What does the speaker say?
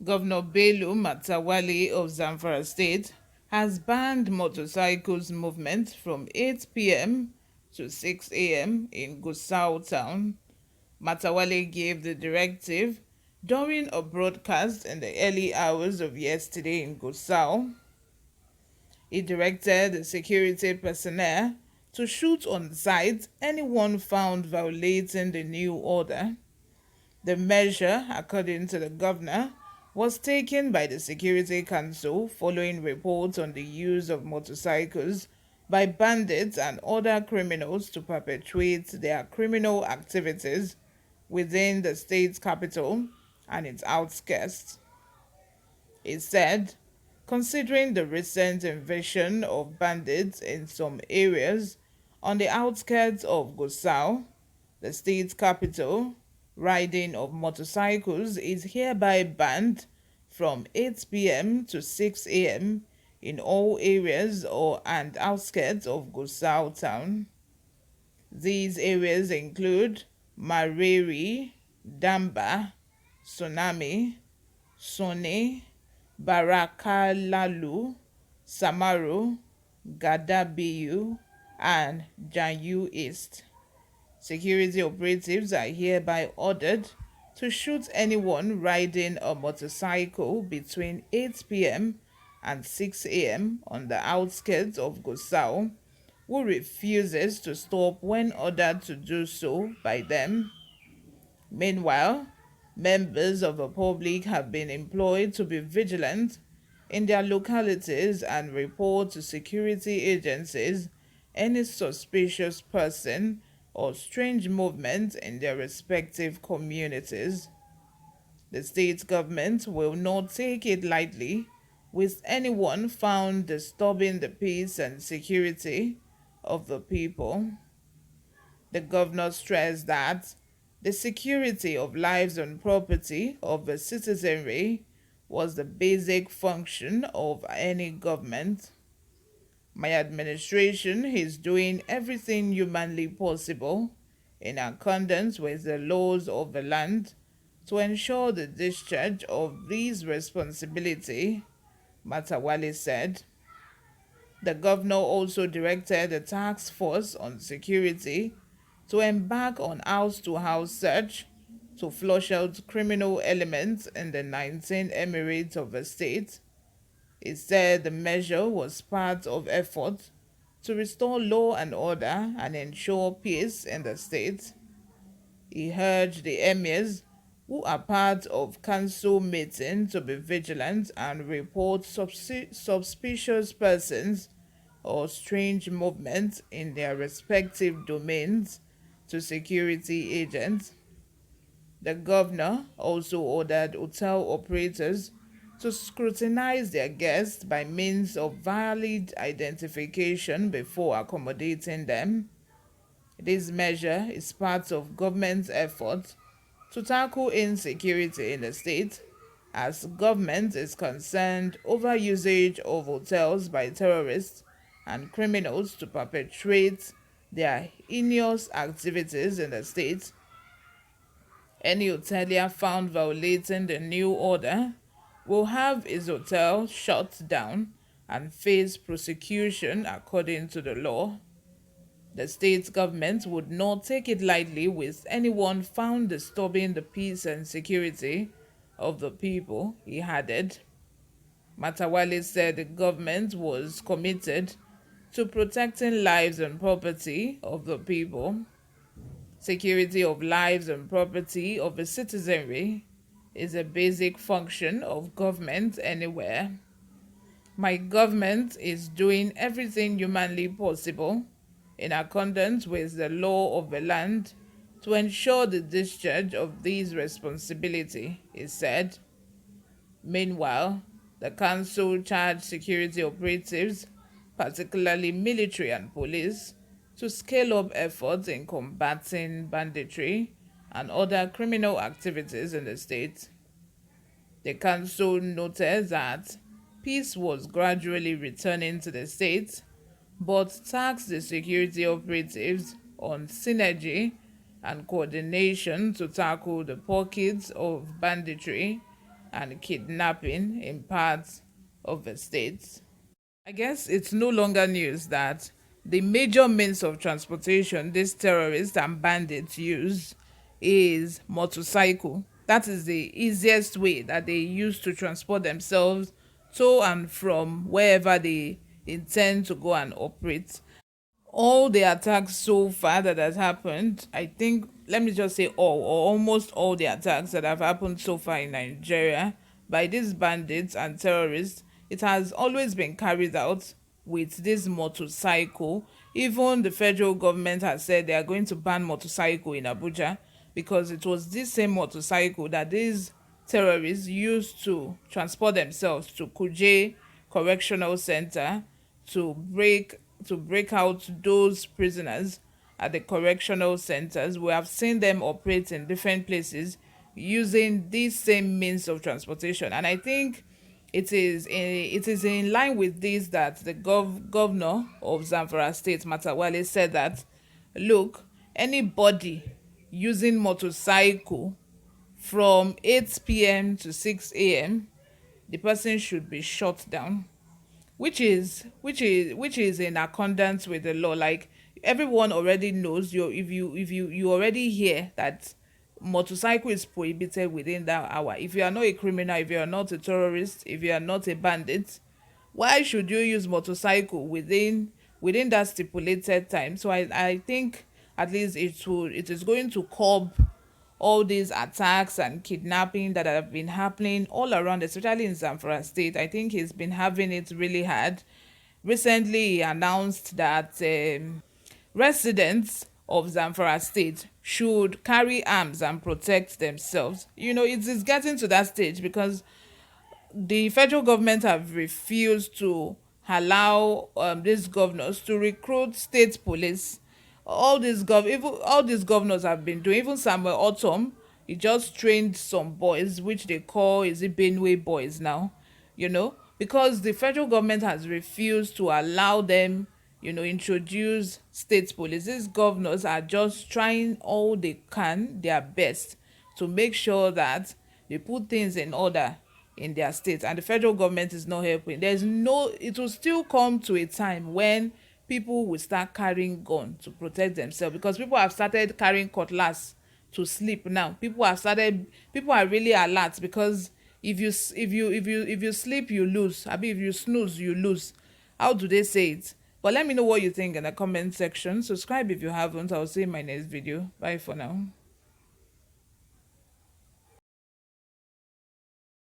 Governor Bello Matawalle of Zamfara State has banned motorcycles movement from 8 p.m. to 6 a.m. in Gusau town. Matawalle gave the directive during a broadcast in the early hours of yesterday in Gusau. He directed the security personnel to shoot on sight anyone found violating the new order. The measure, according to the governor, was taken by the Security Council following reports on the use of motorcycles by bandits and other criminals to perpetuate their criminal activities within the state capital and its outskirts. He said, considering the recent invasion of bandits in some areas on the outskirts of Gusau, the state capital, riding of motorcycles is hereby banned from 8 p.m. to 6 a.m. in all areas and outskirts of Gusau town. These areas include Mareri, Damba, Tsunami, Sone, Barakalalu, Samaru, Gadabiyu, and Janyu East. Security operatives are hereby ordered to shoot anyone riding a motorcycle between 8 p.m. and 6 a.m. on the outskirts of Gusau who refuses to stop when ordered to do so by them. Meanwhile, members of the public have been employed to be vigilant in their localities and report to security agencies any suspicious person or strange movement in their respective communities. The state government will not take it lightly with anyone found disturbing the peace and security of the people. The governor stressed that the security of lives and property of the citizenry was the basic function of any government. My administration is doing everything humanly possible in accordance with the laws of the land to ensure the discharge of these responsibilities, Matawalle said. The governor also directed the task force on security to embark on house-to-house search to flush out criminal elements in the 19 emirates of the state. He said the measure was part of efforts to restore law and order and ensure peace in the state. He urged the emirs who are part of council meeting to be vigilant and report suspicious persons or strange movements in their respective domains to security agents. The governor also ordered hotel operators to scrutinize their guests by means of valid identification before accommodating them. This measure is part of government's effort to tackle insecurity in the state, as government is concerned over usage of hotels by terrorists and criminals to perpetrate their heinous activities in the state. Any hotelier found violating the new order will have his hotel shut down and face prosecution according to the law. The state government would not take it lightly with anyone found disturbing the peace and security of the people, he added. Matawalle said the government was committed to protecting lives and property of the people. Security of lives and property of the citizenry is a basic function of government anywhere. My government is doing everything humanly possible in accordance with the law of the land to ensure the discharge of these responsibilities, he said. Meanwhile, the council charged security operatives, particularly military and police, to scale up efforts in combating banditry and other criminal activities in the state. The council noted that peace was gradually returning to the state, but tasked the security operatives on synergy and coordination to tackle the pockets of banditry and kidnapping in parts of the state. I guess it's no longer news that the major means of transportation these terrorists and bandits use is motorcycle. That is the easiest way that they use to transport themselves to and from wherever they intend to go and operate. All the attacks so far that has happened, I think, let me just say all or almost all the attacks that have happened so far in Nigeria by these bandits and terrorists, it has always been carried out with this motorcycle. Even the federal government has said they are going to ban motorcycle in Abuja because it was this same motorcycle that these terrorists used to transport themselves to Kuje Correctional Center to break out those prisoners at the correctional centers. We have seen them operate in different places using these same means of transportation, and I think it is in line with this that the governor of Zamfara State, Matawalle, said that, look, anybody using motorcycle from 8 p.m. to 6 a.m., the person should be shot down, which is in accordance with the law. Like, everyone already knows, you already hear that motorcycle is prohibited within that hour. If you are not a criminal, if you are not a terrorist, if you are not a bandit, why should you use motorcycle within that stipulated time? So I think at least it is going to curb all these attacks and kidnapping that have been happening all around, especially in Zamfara State. I think he's been having it really hard. Recently, he announced that residents of Zamfara State should carry arms and protect themselves. It is getting to that stage because the federal government have refused to allow these governors to recruit state police. All these governors have been doing. Even Samuel Autumn, he just trained some boys, which they call, is it Benue boys now, because the federal government has refused to allow them, introduce state police. These governors are just trying all they can, their best, to make sure that they put things in order in their state, and the federal government is not helping. It will still come to a time when people will start carrying gun to protect themselves, because people have started carrying cutlass to sleep now. People are really alert, because if you sleep, you lose. I mean, if you snooze, you lose. How do they say it? But let me know what you think in the comment section. Subscribe if you haven't. I'll see you in my next video. Bye for now.